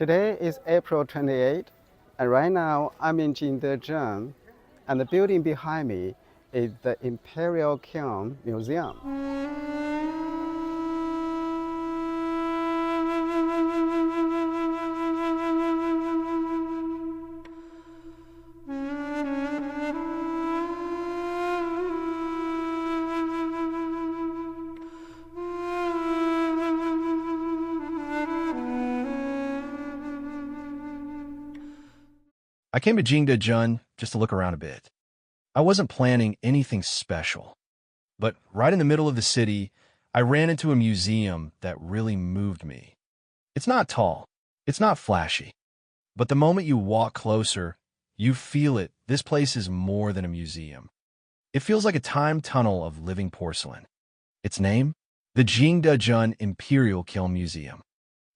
Today is April 28, and right now I'm in Jingdezhen, and the building behind me is the Imperial Kiln Museum. I came to Jingdezhen just to look around a bit. I wasn't planning anything special, but right in the middle of the city, I ran into a museum that really moved me. It's not tall, it's not flashy, but the moment you walk closer, you feel it. This place is more than a museum. It feels like a time tunnel of living porcelain. Its name? The Jingdezhen Imperial Kiln Museum.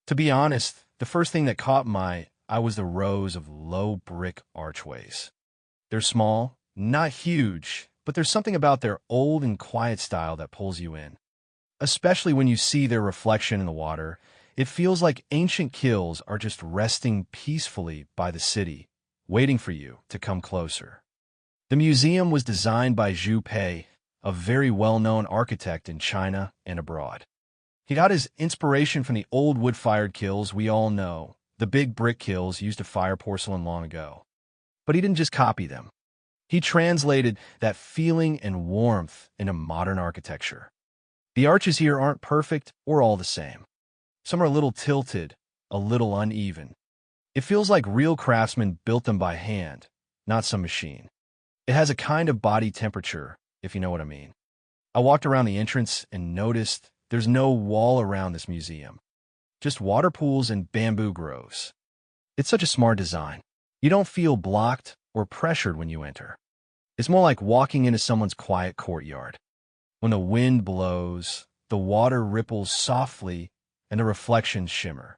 To be honest, the first thing that caught my eye was the rows of low brick archways. They're small, not huge, but there's something about their old and quiet style that pulls you in. Especially when you see their reflection in the water, it feels like ancient kilns are just resting peacefully by the city, waiting for you to come closer. The museum was designed by Zhu Pei, a very well-known architect in China and abroad. He got his inspiration from the old wood-fired kilns we all know, the big brick kilns used to fire porcelain long ago. But he didn't just copy them. He translated that feeling and warmth into modern architecture. The arches here aren't perfect or all the same. Some are a little tilted, a little uneven. It feels like real craftsmen built them by hand, not some machine. It has a kind of body temperature, if you know what I mean. I walked around the entrance and noticed there's no wall around this museum. Just water pools and bamboo groves. It's such a smart design. You don't feel blocked or pressured when you enter. It's more like walking into someone's quiet courtyard. When the wind blows, the water ripples softly and the reflections shimmer.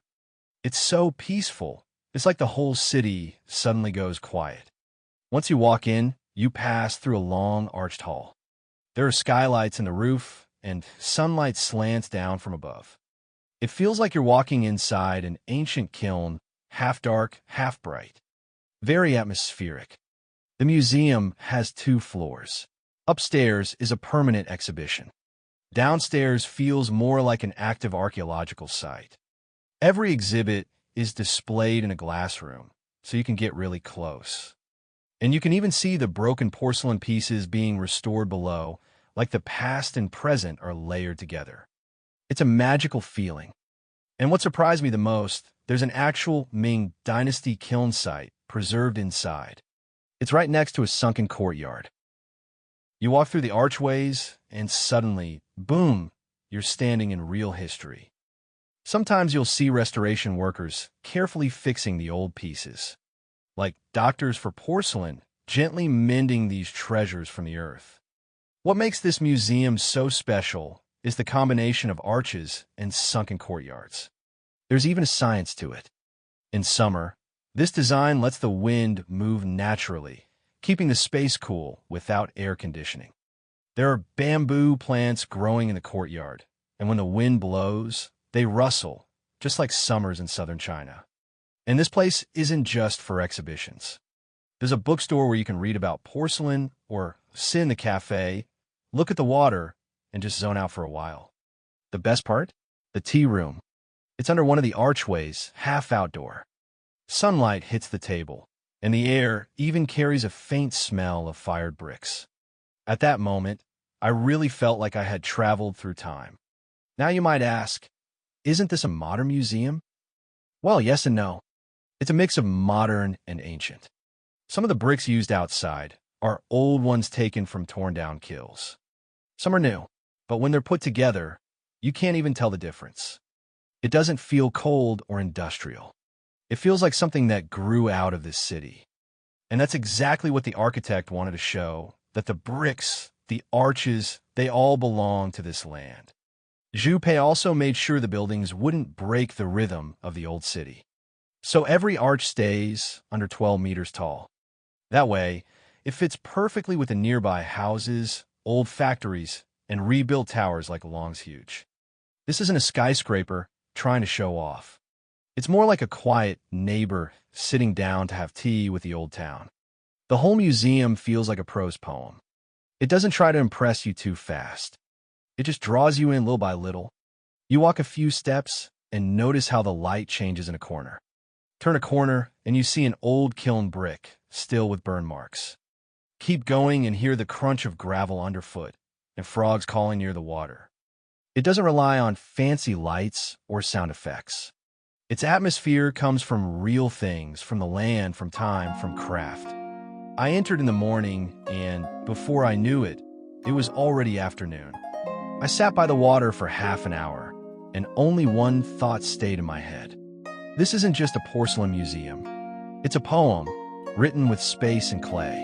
It's so peaceful. It's like the whole city suddenly goes quiet. Once you walk in, you pass through a long arched hall. There are skylights in the roof, and sunlight slants down from above. It feels like you're walking inside an ancient kiln, half dark, half bright. Very atmospheric. The museum has 2 floors. Upstairs is a permanent exhibition. Downstairs feels more like an active archaeological site. Every exhibit is displayed in a glass room, so you can get really close. And you can even see the broken porcelain pieces being restored below, like the past and present are layered together. It's a magical feeling. And what surprised me the most, there's an actual Ming Dynasty kiln site preserved inside. It's right next to a sunken courtyard. You walk through the archways, and suddenly, boom, you're standing in real history. Sometimes you'll see restoration workers carefully fixing the old pieces, like doctors for porcelain gently mending these treasures from the earth. What makes this museum so special is the combination of arches and sunken courtyards. There's even a science to it. In summer, this design lets the wind move naturally, keeping the space cool without air conditioning. There are bamboo plants growing in the courtyard, and when the wind blows, they rustle, just like summers in southern China. And this place isn't just for exhibitions. There's a bookstore where you can read about porcelain or sit in the cafe, look at the water, and just zone out for a while. The best part? The tea room. It's under one of the archways, half outdoor. Sunlight hits the table, and the air even carries a faint smell of fired bricks. At that moment, I really felt like I had traveled through time. Now you might ask, isn't this a modern museum? Well, yes and no. It's a mix of modern and ancient. Some of the bricks used outside are old ones taken from torn-down kilns. Some are new, but when they're put together, you can't even tell the difference. It doesn't feel cold or industrial. It feels like something that grew out of this city. And that's exactly what the architect wanted to show, that the bricks, the arches, they all belong to this land. Zhu Pei also made sure the buildings wouldn't break the rhythm of the old city. So every arch stays under 12 meters tall. That way, it fits perfectly with the nearby houses, old factories, and rebuilt towers like Long's huge. This isn't a skyscraper trying to show off. It's more like a quiet neighbor sitting down to have tea with the old town. The whole museum feels like a prose poem. It doesn't try to impress you too fast. It just draws you in little by little. You walk a few steps and notice how the light changes in a corner. Turn a corner and you see an old kiln brick, still with burn marks. Keep going and hear the crunch of gravel underfoot and frogs calling near the water. It doesn't rely on fancy lights or sound effects. Its atmosphere comes from real things, from the land, from time, from craft. I entered in the morning, and before I knew it, it was already afternoon. I sat by the water for half an hour, and only one thought stayed in my head. This isn't just a porcelain museum. It's a poem, written with space and clay.